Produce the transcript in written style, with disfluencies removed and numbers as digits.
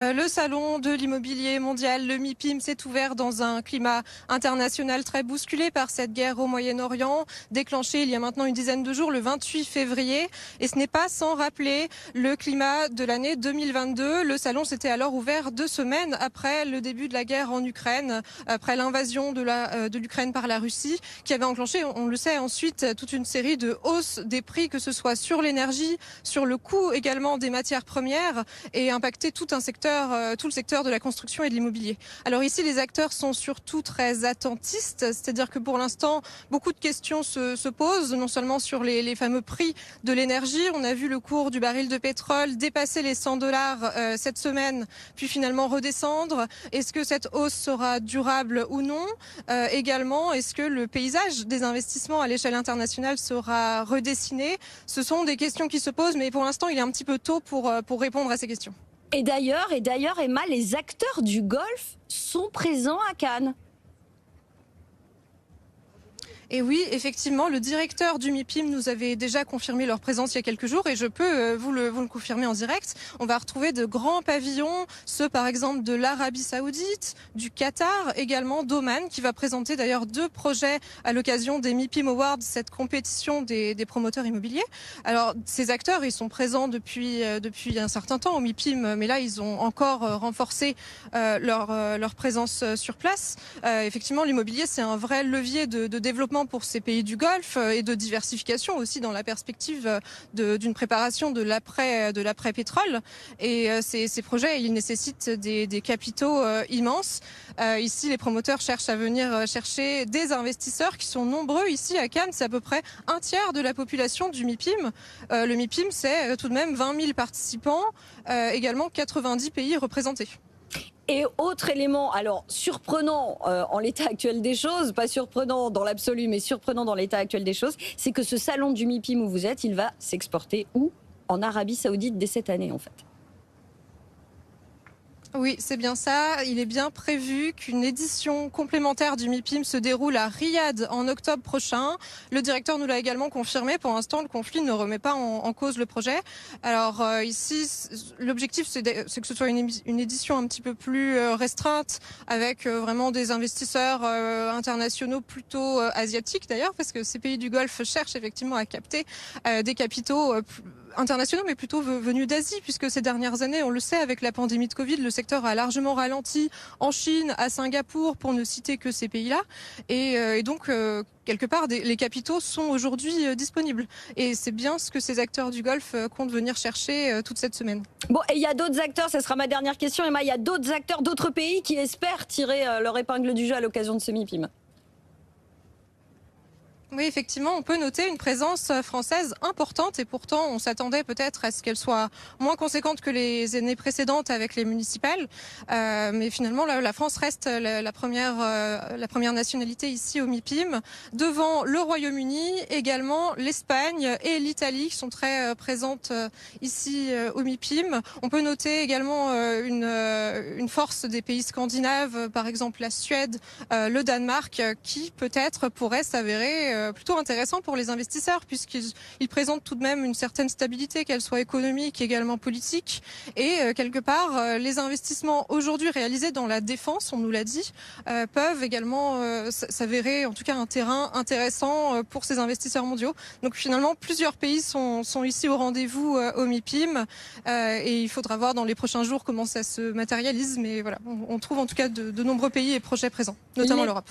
Le salon de l'immobilier mondial, le MIPIM, s'est ouvert dans un climat international très bousculé par cette guerre au Moyen-Orient, déclenchée il y a maintenant une dizaine de jours, le 28 février. Et ce n'est pas sans rappeler le climat de l'année 2022. Le salon s'était alors ouvert 2 semaines après le début de la guerre en Ukraine, après l'invasion de l'Ukraine par la Russie, qui avait enclenché, on le sait, ensuite toute une série de hausses des prix, que ce soit sur l'énergie, sur le coût également des matières premières, et impacté tout le secteur de la construction et de l'immobilier. Alors ici, les acteurs sont surtout très attentistes, c'est-à-dire que pour l'instant, beaucoup de questions se posent, non seulement sur les fameux prix de l'énergie. On a vu le cours du baril de pétrole dépasser les $100 cette semaine, puis finalement redescendre. Est-ce que cette hausse sera durable ou non? Également, est-ce que le paysage des investissements à l'échelle internationale sera redessiné? Ce sont des questions qui se posent, mais pour l'instant, il est un petit peu tôt pour répondre à ces questions. Et d'ailleurs, Emma, les acteurs du Golfe sont présents à Cannes. Et oui, effectivement, le directeur du MIPIM nous avait déjà confirmé leur présence il y a quelques jours, et je peux vous le confirmer en direct. On va retrouver de grands pavillons, ceux par exemple de l'Arabie Saoudite, du Qatar, également d'Oman, qui va présenter d'ailleurs 2 projets à l'occasion des MIPIM Awards, cette compétition des promoteurs immobiliers. Alors ces acteurs, ils sont présents depuis un certain temps au MIPIM, mais là ils ont encore renforcé leur présence sur place. Effectivement, l'immobilier, c'est un vrai levier de développement pour ces pays du Golfe, et de diversification aussi dans la perspective d'une préparation de l'après-pétrole. Et ces projets, ils nécessitent des capitaux immenses. Ici, les promoteurs cherchent à venir chercher des investisseurs qui sont nombreux ici à Cannes. C'est à peu près un tiers de la population du MIPIM. Le MIPIM, c'est tout de même 20 000 participants, également 90 pays représentés. Et autre élément, alors surprenant en l'état actuel des choses, pas surprenant dans l'absolu, mais surprenant dans l'état actuel des choses, c'est que ce salon du MIPIM où vous êtes, il va s'exporter où? En Arabie Saoudite dès cette année en fait. Oui, c'est bien ça. Il est bien prévu qu'une édition complémentaire du MIPIM se déroule à Riyad en octobre prochain. Le directeur nous l'a également confirmé. Pour l'instant, le conflit ne remet pas en cause le projet. Alors ici, l'objectif, c'est que ce soit une édition un petit peu plus restreinte, avec vraiment des investisseurs internationaux, plutôt asiatiques d'ailleurs, parce que ces pays du Golfe cherchent effectivement à capter des capitaux internationaux, mais plutôt venus d'Asie, puisque ces dernières années, on le sait, avec la pandémie de Covid, le secteur a largement ralenti en Chine, à Singapour, pour ne citer que ces pays-là. Et donc, quelque part, les capitaux sont aujourd'hui disponibles. Et c'est bien ce que ces acteurs du Golfe comptent venir chercher toute cette semaine. Bon, et il y a d'autres acteurs, ce sera ma dernière question, Emma, il y a d'autres acteurs, d'autres pays qui espèrent tirer leur épingle du jeu à l'occasion de ce MIPIM. Oui, effectivement, on peut noter une présence française importante, et pourtant on s'attendait peut-être à ce qu'elle soit moins conséquente que les années précédentes avec les municipales. Mais finalement, la France reste la première nationalité ici au MIPIM, devant le Royaume-Uni, également l'Espagne et l'Italie, qui sont très présentes ici au MIPIM. On peut noter également une force des pays scandinaves, par exemple la Suède, le Danemark, qui peut-être pourrait s'avérer plutôt intéressant pour les investisseurs, puisqu'ils présentent tout de même une certaine stabilité, qu'elle soit économique, également politique. Et quelque part, les investissements aujourd'hui réalisés dans la défense, on nous l'a dit, peuvent également s'avérer en tout cas un terrain intéressant pour ces investisseurs mondiaux. Donc finalement, plusieurs pays sont ici au rendez-vous au MIPIM, et il faudra voir dans les prochains jours comment ça se matérialise. Mais voilà, on trouve en tout cas de nombreux pays et projets présents, notamment l'Europe.